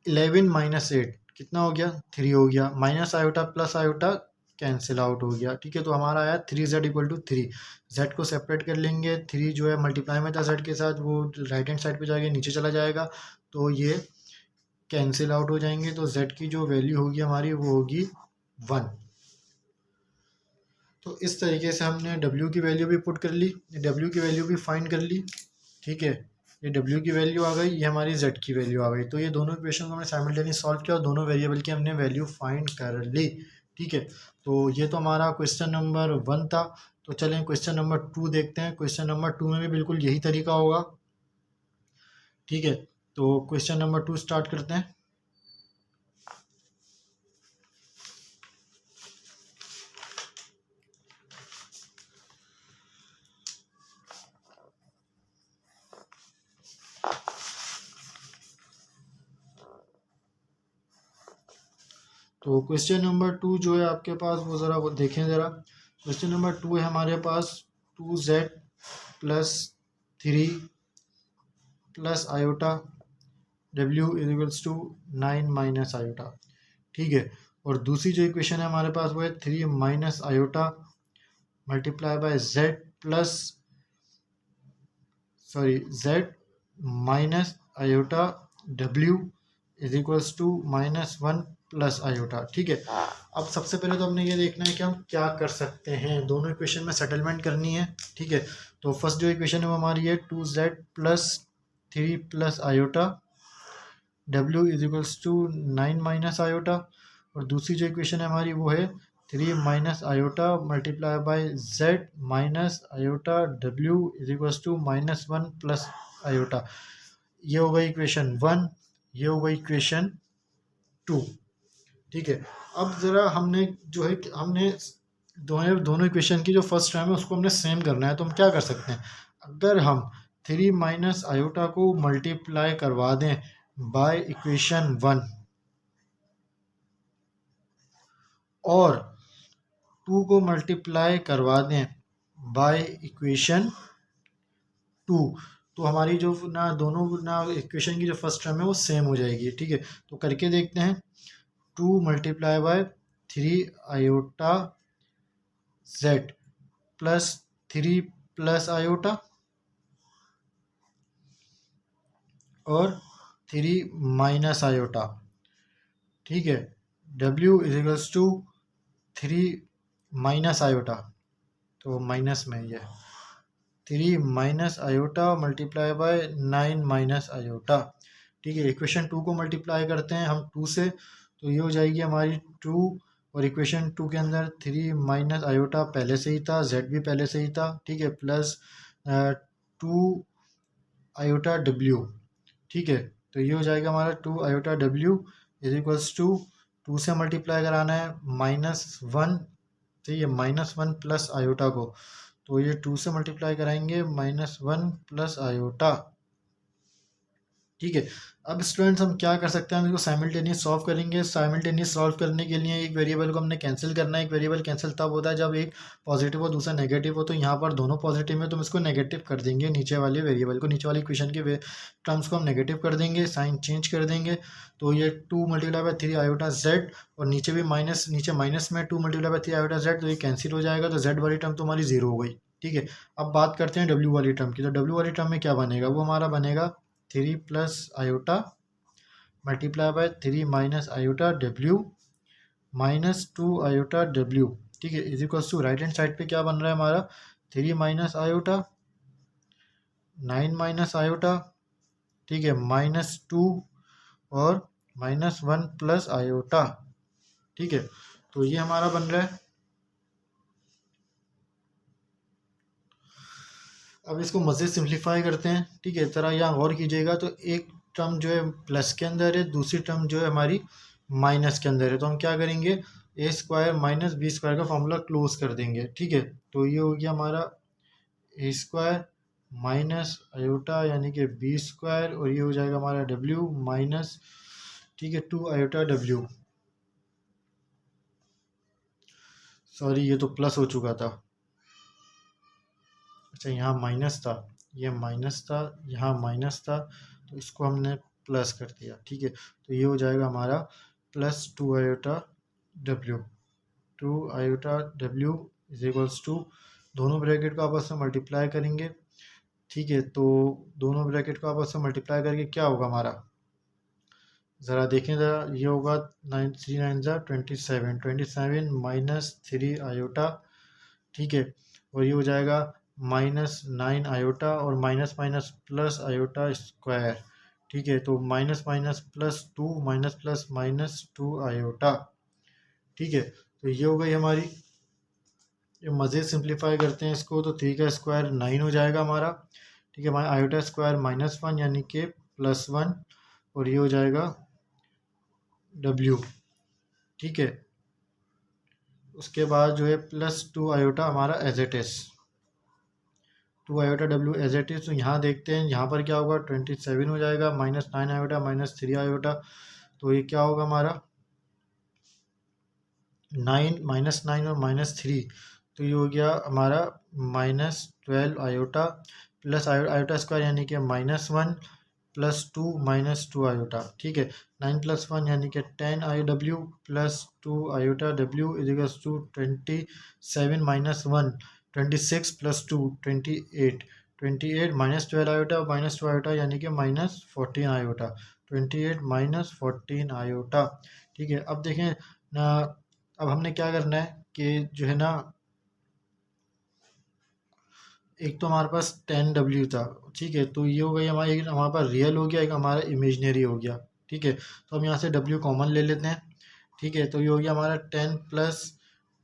11 -8 कितना हो गया, 3 हो गया, minus iota plus iota cancel out हो गया। ठीक है, तो हमारा आया 3Z इक्वल टू 3। Z को सेपरेट कर लेंगे, 3 जो है मल्टीप्लाई में था Z के साथ, वो राइट हैंड साइड पे जाके नीचे चला जाएगा, तो ये कैंसिल आउट हो जाएंगे। तो Z की जो वैल्यू होगी हमारी वो होगी 1। तो इस तरीके से हमने W की वैल्यू भी पुट कर ली, W की वैल्यू भी फाइंड कर ली। ठीक है, ये W की वैल्यू आ गई, ये हमारी Z की वैल्यू आ गई। तो ये दोनों इक्वेशन को हमने साइमल्टेनियस सॉल्व किया और दोनों वेरिएबल की हमने वैल्यू फाइंड कर ली। ठीक है, तो ये तो हमारा क्वेश्चन नंबर 1 था। तो चलें क्वेश्चन नंबर 2 देखते हैं। क्वेश्चन नंबर 2 में भी बिल्कुल यही तरीका होगा। ठीक है, तो क्वेश्चन नंबर 2 स्टार्ट करते हैं। तो क्वेश्चन नंबर 2 जो है आपके पास वो ज़रा वो देखें ज़रा। क्वेश्चन नंबर 2 है हमारे पास 2z plus 3 plus iota w equals to 9 minus iota. ठीक है, और दूसरी जो इक्वेशन है हमारे पास वो है 3 minus iota multiply by z plus z minus iota w is equals to -1 plus iota. ठीक है, अब सबसे पहले तो हमने ये देखना है कि हम क्या कर सकते हैं, दोनों इक्वेशन में सेटलमेंट करनी है। ठीक है, तो फर्स्ट जो इक्वेशन है वो हमारी है 2z plus 3 plus iota w is equals to 9 minus iota, और दूसरी जो इक्वेशन है हमारी वो है 3 minus iota multiply by z minus iota w is equals to -1 plus iota. ये होगा इक्वेशन 1, ये होगा इक्वेशन 2। ठीक है, अब ज़रा हमने जो है हमने दोनों इक्वेशन की जो फर्स्ट टर्म है उसको हमने सेम करना है। तो हम क्या कर सकते हैं, अगर हम 3 माइनस आयोटा को मल्टीप्लाई करवा दें बाय इक्वेशन 1 और 2 को मल्टीप्लाई करवा दें बाय इक्वेशन 2, तो हमारी जो ना दोनों ना इक्वेशन की जो फर्स्ट टर्म है वो सेम हो जाएगी। ठीक है, तो करके देखते हैं। 2 multiply by 3 iota z plus 3 plus iota और 3 माइनस आयोटा। ठीक है, w is equals to 3 minus iota, तो माइनस में ये 3 minus iota multiply by 9 minus iota. ठीक है, इक्वेशन 2 को मल्टीप्लाई करते हैं हम 2 से, तो ये हो जाएगी हमारी 2, और इक्वेशन 2 के अंदर 3 माइनस आयोटा पहले से ही था, z भी पहले से ही था। ठीक है, प्लस 2 आयोटा w। ठीक है, तो ये हो जाएगा हमारा 2 iota w is equals to 2 से मल्टीप्लाई कराना है -1, तो ये -1 प्लस आयोटा को, तो ये 2 से मल्टीप्लाई कराएंगे -1 प्लस आयोटा। ठीक है, अब स्टूडेंट्स हम क्या कर सकते हैं, हम इसको साइमल्टेनियस सॉल्व करेंगे। साइमल्टेनियस सॉल्व करने के लिए एक वेरिएबल को हमने कैंसिल करना है। एक वेरिएबल कैंसिल तब होता है जब एक पॉजिटिव हो दूसरा नेगेटिव हो, तो यहाँ पर दोनों पॉजिटिव में तो हम इसको नेगेटिव कर देंगे, नीचे वाले वेरिएबल को, नीचे वाली इक्वेशन के टर्म्स को हम नेगेटिव कर देंगे, साइन चेंज कर देंगे। तो ये 2 मल्टीप्लाई बाय 3 आयोटा z, और नीचे भी माइनस, नीचे माइनस में 2 मल्टीप्लाई बाय 3 आयोटा z, तो ये कैंसिल हो जाएगा, तो z वाली टर्म तो हमारी 0 हो गई। ठीक है, अब बात करते हैं w वाली टर्म की। तो w वाली टर्म में क्या बनेगा, वो हमारा बनेगा 3 plus iota multiply by 3 minus iota w minus 2 iota w। ठीक है, is equals to right hand side पे क्या बन रहा है हमारा 3 माइनस आयोटा 9 माइनस आयोटा, ठीक है, -2 और -1 प्लस आयोटा। ठीक है, तो ये हमारा बन रहा है। अब इसको मज़े सिंप्लीफाई करते हैं। ठीक है, तरह यहाँ गौर कीजिएगा, तो एक टर्म जो है प्लस के अंदर है, दूसरी टर्म जो है हमारी माइनस के अंदर है, तो हम क्या करेंगे, ए स्क्वायर माइनस बी स्क्वायर का फॉर्मूला क्लोज कर देंगे। ठीक है, तो ये हो गया हमारा ए स्क्वायर माइनस आयोटा यानी कि बी स्क्वायर, और ये हो जाएगा हमारा डब्ल्यू माइनस, ठीक है, 2 आयोटा डब्ल्यू। सॉरी, ये तो प्लस हो चुका था। अच्छा, यहाँ माइनस था, ये माइनस था, यहाँ माइनस था, तो इसको हमने प्लस कर दिया। ठीक है, तो ये हो जाएगा हमारा प्लस 2 आयोटा डब्ल्यू, 2 आयोटा डब्ल्यू इज इक्वल्स टू, दोनों ब्रैकेट को आपस में मल्टीप्लाई करेंगे। ठीक है, तो दोनों ब्रैकेट को आपस में मल्टीप्लाई करके क्या होगा हमारा, ज़रा देखें ज़रा, ये होगा 9 3 9 27, 27 माइनस 3 आयोटा। ठीक है, और ये हो जाएगा -9 आयोटा और minus minus plus iota square. ठीक है, तो minus minus plus 2 minus plus -2 iota. ठीक है, तो ये हो गई हमारी, ये मज़े सिंप्लीफाई करते हैं इसको, तो 3 का स्क्वायर 9 हो जाएगा हमारा। ठीक है, हमारा आयोटा स्क्वायर -1 यानी कि +1, और ये हो जाएगा W। ठीक है, उसके बाद जो है +2 आयोटा हमारा as it is, 2 iota W as it is. तो यहाँ देखते हैं, यहाँ पर क्या होगा, 27 हो जाएगा, -9 आयोटा -3 आयोटा, तो ये क्या होगा हमारा 9 -9 और -3, तो ये हो गया हमारा -12 आयोटा प्लस आयोटा स्क्वायर यानी कि -1 +2 -2 आयोटा। ठीक है, 9 + 1 यानी कि 10 आई डब्ल्यू प्लस 2 आयोटा डब्ल्यू इजिकल्स टू 27 -1 26 + 2 28 28 -12 आयोटा -2 आयोटा यानी कि -14 आयोटा 28 -14 आयोटा। ठीक है, अब देखें ना, अब हमने क्या करना है कि जो है ना, एक तो हमारे पास 10W था। ठीक है, तो ये हो गई हमारी, एक हमारे पास रियल हो गया, एक हमारा इमेजनरी हो गया। ठीक है, तो हम यहाँ से W कॉमन ले लेते हैं। ठीक है, तो ये हो गया हमारा 10 +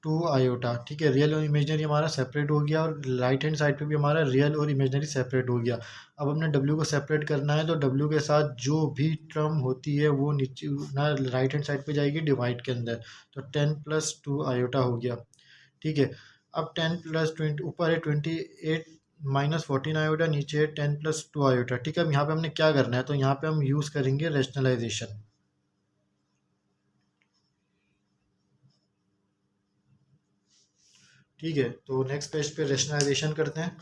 2 आयोटा। ठीक है, रियल और इमेजनरी हमारा सेपरेट हो गया, और राइट हैंड साइड पे भी हमारा रियल और इमेजनरी सेपरेट हो गया। अब हमने W को सेपरेट करना है, तो W के साथ जो भी टर्म होती है वो नीचे ना राइट हैंड साइड पे जाएगी डिवाइड के अंदर। तो 10 + 2 आयोटा हो गया। ठीक है, अब 10 + 20 ऊपर है 28 -14 आयोटा, नीचे है 10 + 2 आयोटा। ठीक है, अब यहाँ पे हमने क्या करना है, तो यहाँ पे हम यूज़ करेंगे रेशनलाइजेशन। ठीक है, तो नेक्स्ट पेज पे रेशनलाइजेशन करते हैं।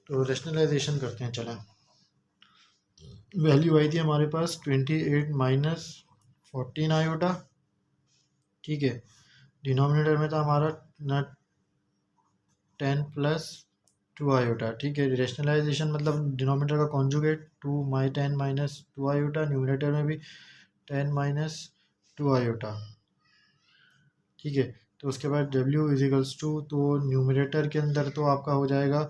तो रेशनलाइजेशन करते हैं, चलें। वैल्यू आई थी हमारे पास 28 -14 आयोटा। ठीक है, डिनोमिनेटर में था हमारा ना 10 + 2 आयोटा। ठीक है, रेशनलाइजेशन मतलब डिनोमिनेटर का कॉन्जुगेट 10 -2 आयोटा, न्यूमरेटर में भी 10 - 2 आयोटा। ठीक है, तो उसके बाद W इजिकल्स टू, तो न्यूमरेटर के अंदर तो आपका हो जाएगा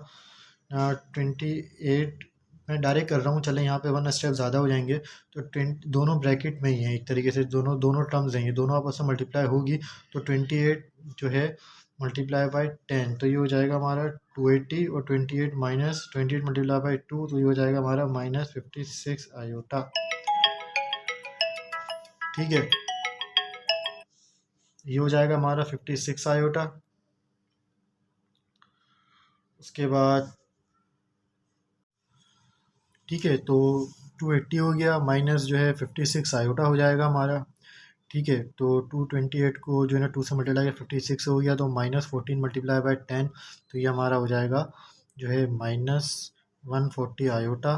28। मैं डायरेक्ट कर रहा हूँ, चलें यहाँ पे वन स्टेप ज़्यादा हो जाएंगे। तो 20 दोनों ब्रैकेट में ही हैं, एक तरीके से दोनों दोनों टर्म्स हैं, ये दोनों आपस में मल्टीप्लाई होगी। तो 28 जो है मल्टीप्लाई बाई 10, तो ये हो जाएगा हमारा 280, और 28 -28 मल्टीप्लाई बाई 2, तो ये हो जाएगा हमारा -56 आयोटा। ठीक है, ये हो जाएगा हमारा 56 आयोटा। उसके बाद ठीक है, तो 280 हो गया, माइनस जो है 56 आयोटा हो जाएगा हमारा। ठीक है, तो 228 को जो है ना 2 से मल्टीप्लाई किया 56 हो गया, तो -14 मल्टीप्लाई बाई 10, तो ये हमारा हो जाएगा जो है -140 आयोटा।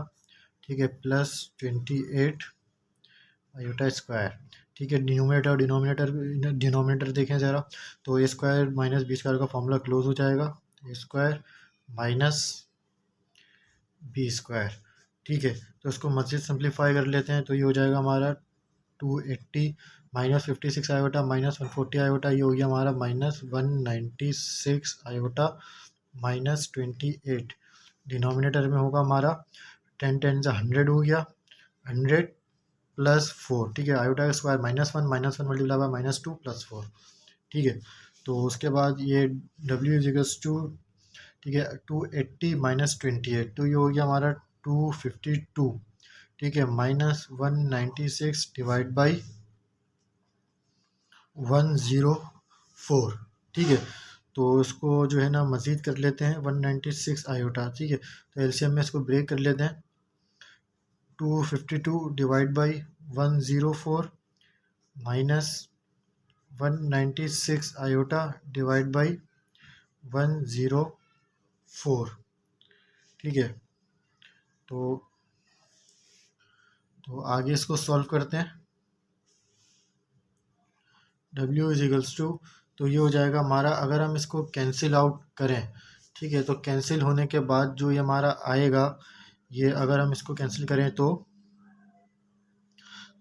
ठीक है, +28 आयोटा स्क्वायर। ठीक है, न्यूमरेटर और डिनोमिनेटर देखें ज़रा, तो ए स्क्वायर माइनस बी स्क्वायर का फॉर्मूला क्लोज हो जाएगा, ए स्क्वायर माइनस बी स्क्वायर। ठीक है, तो इसको मज़ीद सिंप्लीफाई कर लेते हैं, तो ये हो जाएगा हमारा 280 -56 आयोटा -140 आयोटा, ये हो गया हमारा -196 आयोटा -28। डिनोमिनेटर में होगा हमारा 10 10 से 100 हो गया, 100 + 4। ठीक है, आयोटा का स्क्वायर -1 मल्टीप्लाई बाय -2 + 4। ठीक है, तो उसके बाद ये W इजिकल्स टू, ठीक है, 280 -28, तो ये हो गया हमारा 252। ठीक है, -196 डिवाइड बाई 104। ठीक है, तो इसको जो है ना मज़ीद कर लेते हैं 196 आयोटा। ठीक है, तो एलसीएम में इसको ब्रेक कर लेते हैं, 252 divide by 104 minus 196 iota divide by 104। ठीक है, तो आगे इसको सॉल्व करते हैं। W इजिकल्स टू, तो ये हो जाएगा हमारा, अगर हम इसको कैंसिल आउट करें, ठीक है, तो कैंसिल होने के बाद जो ये हमारा आएगा, ये अगर हम इसको कैंसिल करें तो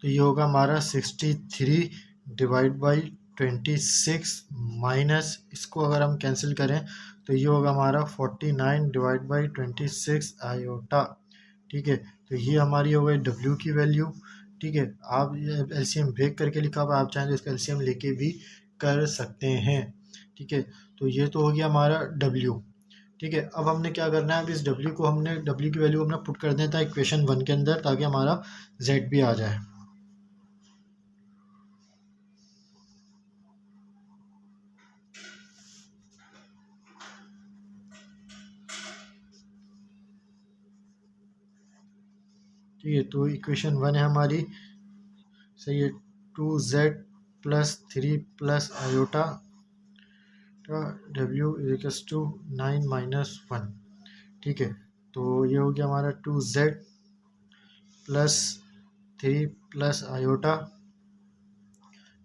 ये होगा हमारा 63 डिवाइड बाई 26 माइनस, इसको अगर हम कैंसिल करें तो ये होगा हमारा 49 डिवाइड बाई 26 आयोटा। ठीक है, तो ये हमारी हो गई W की वैल्यू। ठीक है, आप एलसीएम ब्रेक करके लिखा हुआ, आप चाहें तो इसका एलसीएम लेके भी कर सकते हैं। ठीक है, तो ये तो हो गया हमारा W। ठीक है, अब हमने क्या करना है, अब इस W को हमने W की वैल्यू हमने पुट कर देता है इक्वेशन 1 के अंदर, ताकि हमारा Z भी आ जाए। ठीक है, तो इक्वेशन 1 है हमारी, सही है, 2z plus 3 plus iota w equals to 9 - 1। ठीक है, तो ये हो गया हमारा 2z plus 3 plus iota,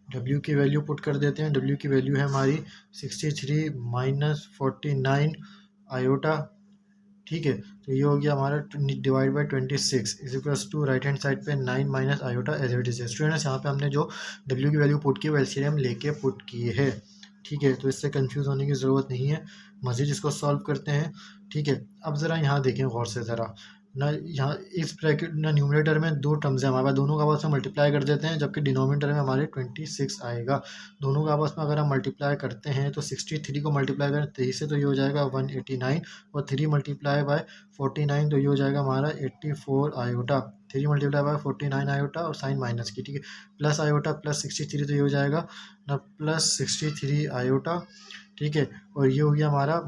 w की वैल्यू पुट कर देते हैं। w की वैल्यू है हमारी 63 - 49 आयोटा। ठीक है, तो ये हो गया हमारा divide by 26 is equals to right hand side पे 9 minus iota as it is. Students, यहाँ पे हमने जो w की वैल्यू पुट की वो एलसीएम लेके पुट की है। ठीक है, तो इससे कंफ्यूज होने की ज़रूरत नहीं है, मज़ीद इसको सॉल्व करते हैं। ठीक है, अब ज़रा यहाँ देखें गौर से ज़रा ना, यहाँ इस ब्रैकेट ना न्यूमरेटर में दो टर्म्स हैं हमारे पास, दोनों का आपस में मल्टीप्लाई कर देते हैं, जबकि डिनोमिनेटर में हमारे 26 आएगा। दोनों का आपस में अगर हम मल्टीप्लाई करते हैं तो 63 को मल्टीप्लाई करें 3 से तो ये हो जाएगा 189, और 3 मल्टीप्लाई बाय 49 तो ये हो जाएगा हमारा 84 आयोटा। 3 मल्टीप्लाई बाय 49 आयोटा और साइन माइनस की, ठीक है, प्लस आयोटा प्लस 63 तो ये हो जाएगा ना प्लस 63 आयोटा। ठीक है, और ये हो गया हमारा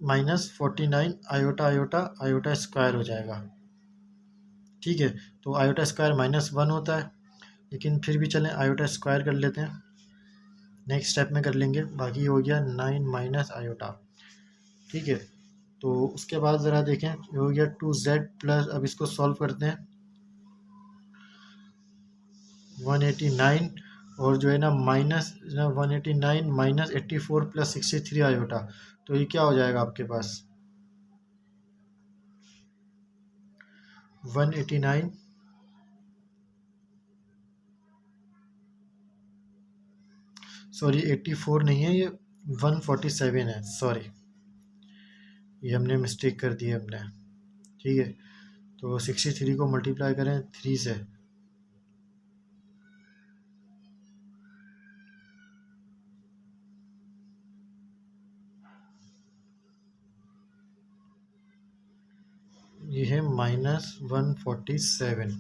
-49 आयोटा आयोटा आयोटा स्क्वायर हो जाएगा। ठीक है, तो आयोटा स्क्वायर -1 होता है, लेकिन फिर भी चलें आयोटा स्क्वायर कर लेते हैं, नेक्स्ट स्टेप में कर लेंगे। बाकी हो गया 9 माइनस आयोटा। ठीक है, तो उसके बाद ज़रा देखें, ये हो गया 2z प्लस, अब इसको सॉल्व करते हैं, 189 और जो है ना माइनस 189 माइनस 84 प्लस 63 आयोटा, तो ये क्या हो जाएगा आपके पास 189 सॉरी 84 नहीं है, ये 147 है, सॉरी ये हमने मिस्टेक कर दी है हमने। ठीक है, तो 63 को मल्टीप्लाई करें 3 से, ये है -147।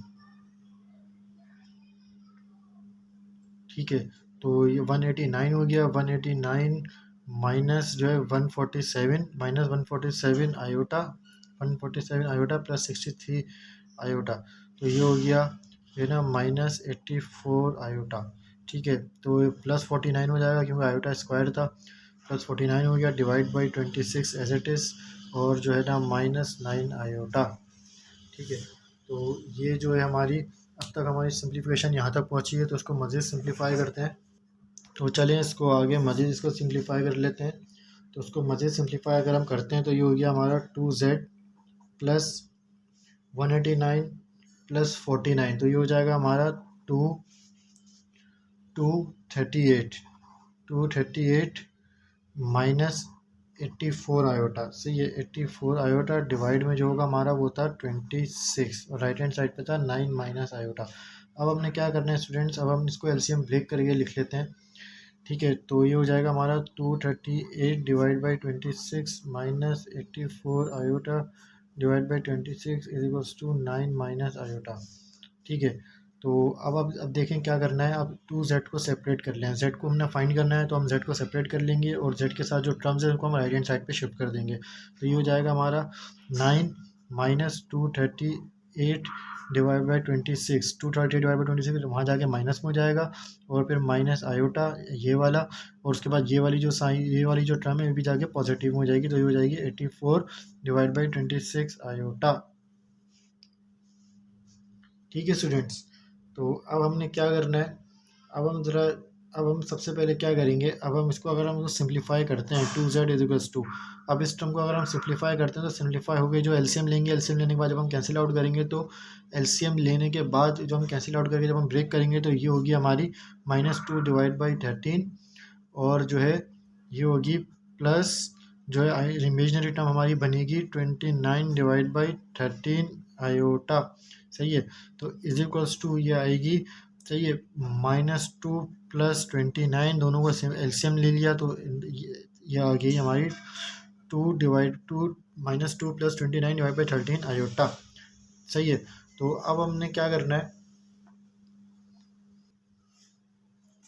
ठीक है, तो ये 189 हो गया, 189 माइनस जो है 147 -147 आयोटा, 147 आयोटा प्लस 63 आयोटा, तो ये हो गया ये ना -84 आयोटा। ठीक है, तो प्लस 49 हो जाएगा क्योंकि आयोटा स्क्वायर था, प्लस 49 हो गया divide by 26 as it is, और जो है ना -9 आयोटा। ठीक है, तो ये जो है हमारी अब तक हमारी सिंप्लीफिकेशन यहाँ तक पहुँची है, तो उसको मज़ीद सिंप्लीफाई करते हैं। तो चलें इसको आगे मज़ीद इसको सिंप्लीफाई कर लेते हैं। तो उसको मज़ीद सिंप्लीफाई अगर हम करते हैं तो ये हो गया हमारा 2z प्लस 189 प्लस 49, तो ये हो जाएगा हमारा 238 माइनस 84 आयोटा। सही है, 84 आयोटा डिवाइड में जो होगा हमारा वो था 26, और राइट हैंड साइड पे था 9 माइनस आयोटा। अब हमने क्या करना है स्टूडेंट्स, अब हम इसको एलसीएम ब्रेक करके लिख लेते हैं। ठीक है, तो ये हो जाएगा हमारा 238 divide by 26 minus 84 iota divide by 26 is equals to 9 minus iota. ठीक है, तो अब देखें क्या करना है, अब 2z को सेपरेट कर लें, z को हमने फाइंड करना है तो हम z को सेपरेट कर लेंगे, और z के साथ जो टर्म्स है उनको हम राइट हैंड साइड पे शिफ्ट कर देंगे। तो ये हो जाएगा हमारा 9 minus 238 divide by 26, 238 divide by 26 वहाँ जाके माइनस में हो जाएगा, और फिर माइनस आयोटा ये वाला, और उसके बाद ये वाली जो साइन ये वाली जो टर्म है ये भी जाके पॉजिटिव में हो जाएगी, तो ये हो जाएगी 84 डिवाइड बाई 26 आयोटा। ठीक है स्टूडेंट्स, तो अब हमने क्या करना है, अब हम सबसे पहले क्या करेंगे, अब हम इसको अगर हम सिंप्लीफाई करते हैं 2z इजिकल्स टू, अब इस टर्म को अगर हम सिंप्लीफाई करते हैं तो सिंप्लीफाई हो गई, जो एलसीएम लेंगे, एलसीएम लेने के बाद जब हम कैंसिल आउट करेंगे तो एलसीएम लेने के बाद जो हम कैंसिल आउट करके जब हम ब्रेक करेंगे तो ये होगी हमारी -2 डिवाइड बाई 13, और जो है ये होगी प्लस जो है इमेजनरी टर्म हमारी बनेगी 29 डिवाइड बाई 13 आयोटा। सही है, तो इज इक्वल्स टू ये आएगी, सही है, -2 प्लस 29, दोनों का एलसीएम ले लिया तो ये आ गई हमारी 2 -2 प्लस 29 डिवाइड बाई 13 आयोटा। सही है, तो अब हमने क्या करना है,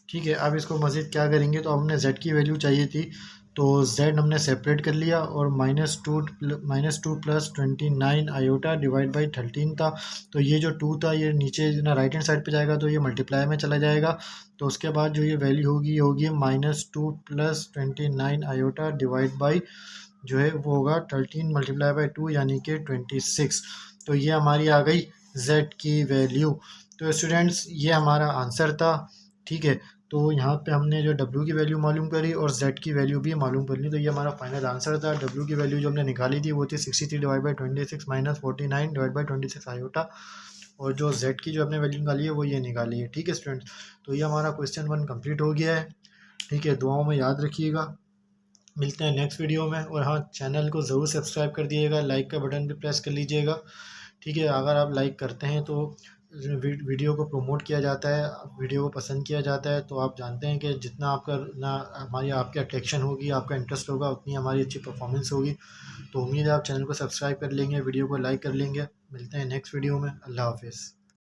ठीक है, अब इसको मज़ीद क्या करेंगे, तो हमने z की वैल्यू चाहिए थी, तो z हमने सेपरेट कर लिया और -2 प्लस 29 आयोटा डिवाइड बाई 13 था। तो ये जो 2 था ये नीचे ना राइट हैंड साइड पे जाएगा तो ये मल्टीप्लाई में चला जाएगा। तो उसके बाद जो ये वैल्यू होगी ये होगी -2 प्लस 29 आयोटा डिवाइड बाई जो है वो होगा 13 मल्टीप्लाई बाई 2 यानी कि 26। तो ये हमारी आ गई z की वैल्यू। तो स्टूडेंट्स ये हमारा आंसर था। ठीक है, तो यहाँ पे हमने जो w की वैल्यू मालूम करी और z की वैल्यू भी मालूम कर ली। तो ये हमारा फाइनल आंसर था। w की वैल्यू जो हमने निकाली थी वो थी 63 divide by 26 minus 49 divide by 26 iota, और जो z की जो हमने वैल्यू निकाली है वो ये निकाली है। ठीक है स्टूडेंट्स, तो ये हमारा क्वेश्चन 1 कंप्लीट हो गया है। ठीक है, दुआओं में याद रखिएगा। मिलते हैं नेक्स्ट वीडियो में। और हाँ, चैनल को ज़रूर सब्सक्राइब कर दिएगा, लाइक का बटन भी प्रेस कर लीजिएगा। ठीक है, अगर आप लाइक करते हैं तो वीडियो को प्रमोट किया जाता है, वीडियो को पसंद किया जाता है। तो आप जानते हैं कि जितना आपका ना हमारी आपकी अट्रैक्शन होगी, आपका इंटरेस्ट होगा, उतनी हमारी अच्छी परफॉर्मेंस होगी। तो उम्मीद है आप चैनल को सब्सक्राइब कर लेंगे, वीडियो को लाइक कर लेंगे। मिलते हैं नेक्स्ट वीडियो में। अल्लाह हाफिज़।